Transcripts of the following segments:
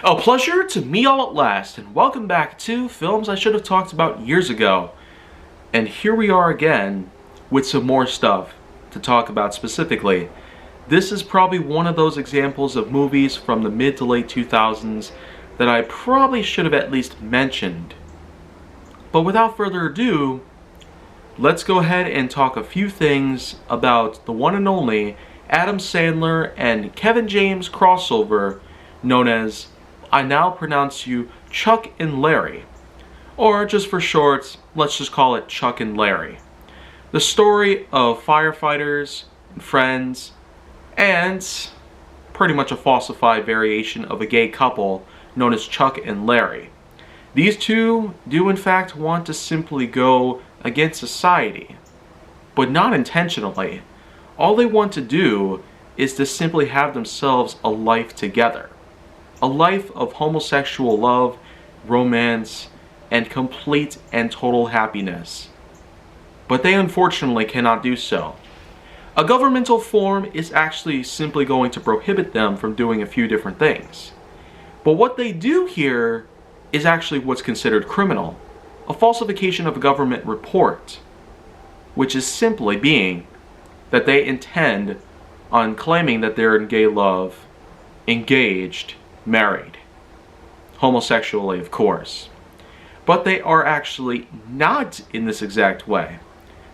A pleasure to meet all at last, and welcome back to Films I Should Have Talked About Years Ago. And here we are again with some more stuff to talk about specifically. This is probably one of those examples of movies from the mid to late 2000s that I probably should have at least mentioned. But without further ado, let's go ahead and talk a few things about the one and only Adam Sandler and Kevin James crossover known as I Now Pronounce You Chuck and Larry. Or just for short, let's just call it Chuck and Larry. The story of firefighters and friends and pretty much a falsified variation of a gay couple known as Chuck and Larry. These two do in fact want to simply go against society, but not intentionally. All they want to do is to simply have themselves a life together. A life of homosexual love, romance, and complete and total happiness. But they unfortunately cannot do so. A governmental form is actually simply going to prohibit them from doing a few different things. But what they do here is actually what's considered criminal. A falsification of a government report, which is simply being that they intend on claiming that they're in gay love, engaged, married. Homosexually, of course. But they are actually not in this exact way.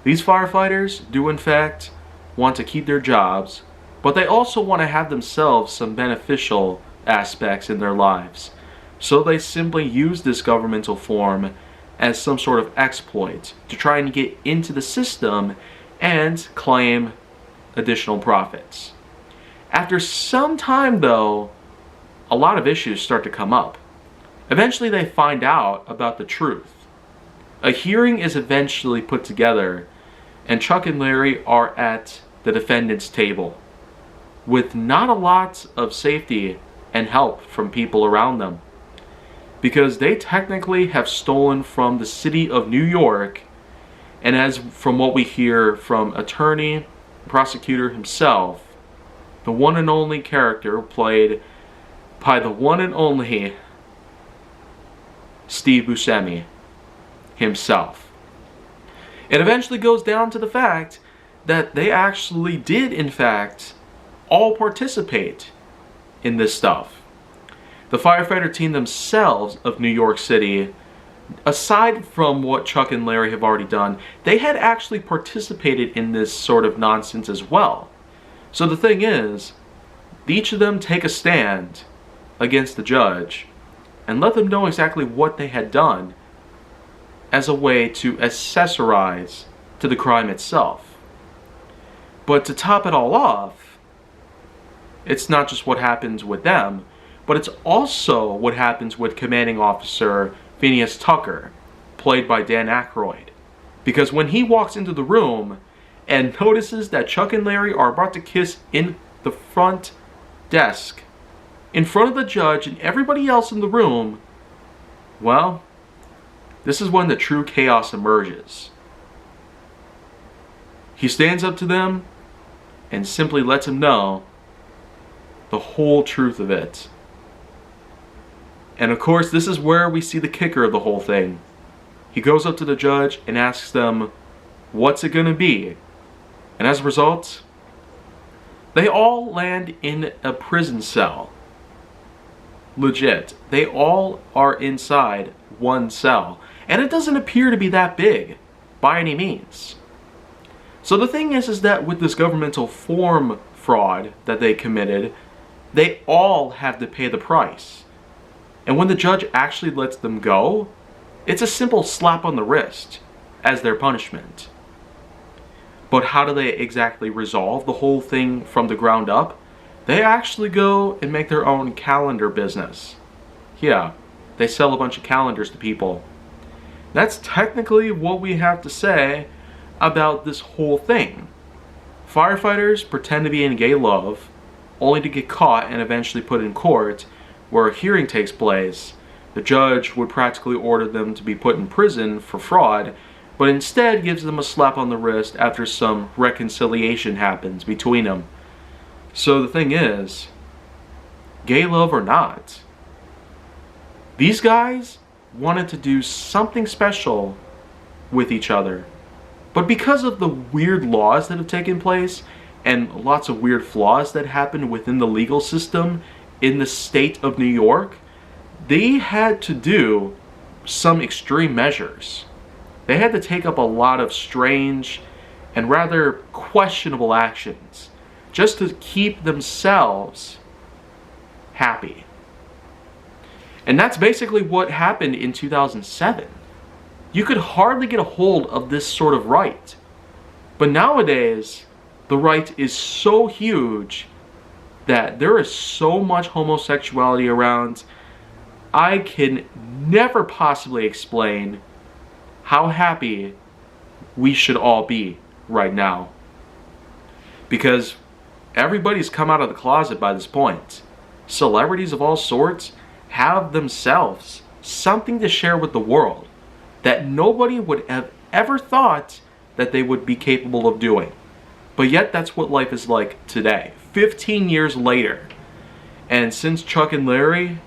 These firefighters do in fact want to keep their jobs, but they also want to have themselves some beneficial aspects in their lives. So they simply use this governmental form as some sort of exploit to try and get into the system and claim additional profits. After some time though, a lot of issues start to come up. Eventually they find out about the truth. A hearing is eventually put together and Chuck and Larry are at the defendant's table with not a lot of safety and help from people around them, because they technically have stolen from the city of New York, and as from what we hear from attorney, prosecutor himself, the one and only character played by the one and only Steve Buscemi himself. It eventually goes down to the fact that they actually did in fact all participate in this stuff. The firefighter team themselves of New York City, aside from what Chuck and Larry have already done, they had actually participated in this sort of nonsense as well. So the thing is, each of them take a stand against the judge and let them know exactly what they had done as a way to accessorize to the crime itself. But to top it all off, it's not just what happens with them, but it's also what happens with Commanding Officer Phineas Tucker, played by Dan Aykroyd. Because when he walks into the room and notices that Chuck and Larry are about to kiss in the front desk, in front of the judge and everybody else in the room, well, this is when the true chaos emerges. He stands up to them and simply lets them know the whole truth of it. And of course, this is where we see the kicker of the whole thing. He goes up to the judge and asks them, what's it gonna be? And as a result, they all land in a prison cell. Legit. They all are inside one cell. And it doesn't appear to be that big, by any means. So the thing is that with this governmental form fraud that they committed, they all have to pay the price. And when the judge actually lets them go, it's a simple slap on the wrist as their punishment. But how do they exactly resolve the whole thing from the ground up? They actually go and make their own calendar business. Yeah, they sell a bunch of calendars to people. That's technically what we have to say about this whole thing. Firefighters pretend to be in gay love, only to get caught and eventually put in court, where a hearing takes place. The judge would practically order them to be put in prison for fraud, but instead gives them a slap on the wrist after some reconciliation happens between them. So the thing is, gay love or not, These guys wanted to do something special with each other. But because of the weird laws that have taken place and lots of weird flaws that happened within the legal system in the state of New York, they had to do some extreme measures. They had to take up a lot of strange and rather questionable actions just to keep themselves happy. And that's basically what happened in 2007. You could hardly get a hold of this sort of right. But nowadays, the right is so huge that there is so much homosexuality around. I can never possibly explain how happy we should all be right now. Because everybody's come out of the closet by this point. Celebrities of all sorts have themselves something to share with the world that nobody would have ever thought that they would be capable of doing. But yet that's what life is like today, 15 years later. And since Chuck and Larry,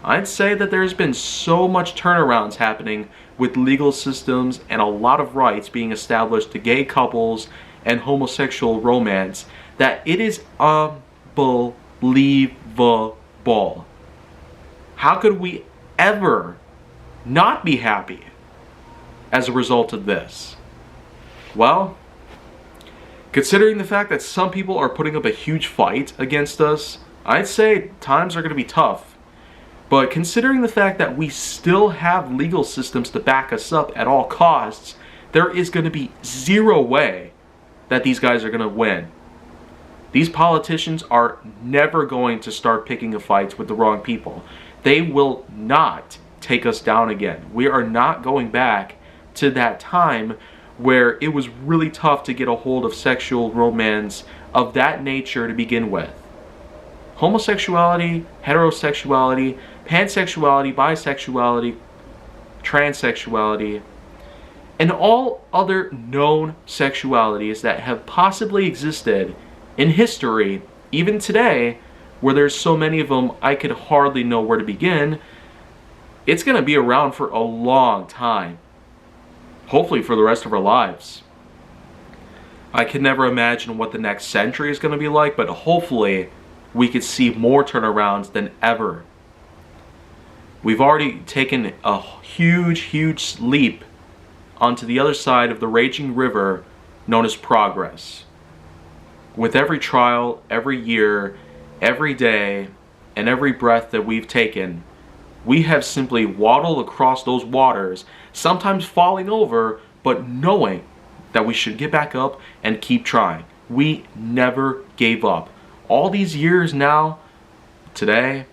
I'd say that there's been so much turnarounds happening with legal systems and a lot of rights being established to gay couples and homosexual romance that it is unbelievable. How could we ever not be happy as a result of this? Well, considering the fact that some people are putting up a huge fight against us, I'd say times are going to be tough. But considering the fact that we still have legal systems to back us up at all costs, there is going to be zero way that these guys are going to win. These politicians are never going to start picking a fight with the wrong people. They will not take us down again. We are not going back to that time where it was really tough to get a hold of sexual romance of that nature to begin with. Homosexuality, heterosexuality, pansexuality, bisexuality, transsexuality, and all other known sexualities that have possibly existed in history, even today, where there's so many of them I could hardly know where to begin, it's going to be around for a long time. Hopefully for the rest of our lives. I can never imagine what the next century is going to be like, but hopefully we could see more turnarounds than ever. We've already taken a huge leap onto the other side of the raging river known as progress. With every trial, every year, every day, and every breath that we've taken, we have simply waddled across those waters, sometimes falling over, but knowing that we should get back up and keep trying. We never gave up. All these years now, today,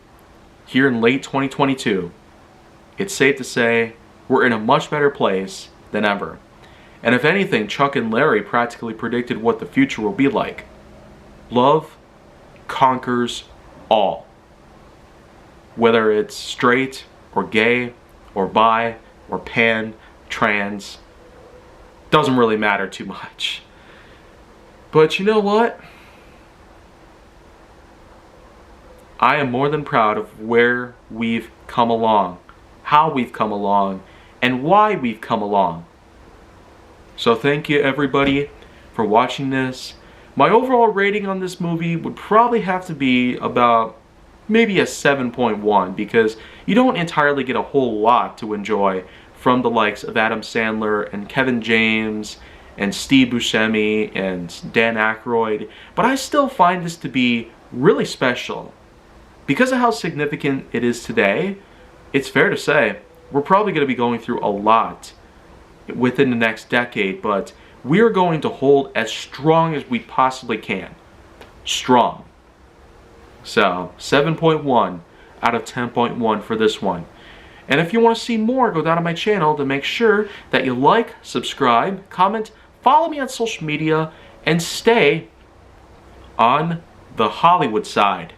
here in late 2022, it's safe to say we're in a much better place than ever. And if anything, Chuck and Larry practically predicted what the future will be like. Love conquers all. Whether it's straight or gay or bi or pan, trans, doesn't really matter too much. But you know what? I am more than proud of where we've come along, how we've come along, and why we've come along. So thank you everybody for watching this. My overall rating on this movie would probably have to be about maybe a 7.1 because you don't entirely get a whole lot to enjoy from the likes of Adam Sandler and Kevin James and Steve Buscemi and Dan Aykroyd, but I still find this to be really special. Because of how significant it is today, it's fair to say we're probably going to be going through a lot within the next decade, but we're going to hold as strong as we possibly can. Strong. So, 7.1 out of 10.1 for this one. And if you want to see more, go down to my channel to make sure that you like, subscribe, comment, follow me on social media, and stay on the Hollywood side.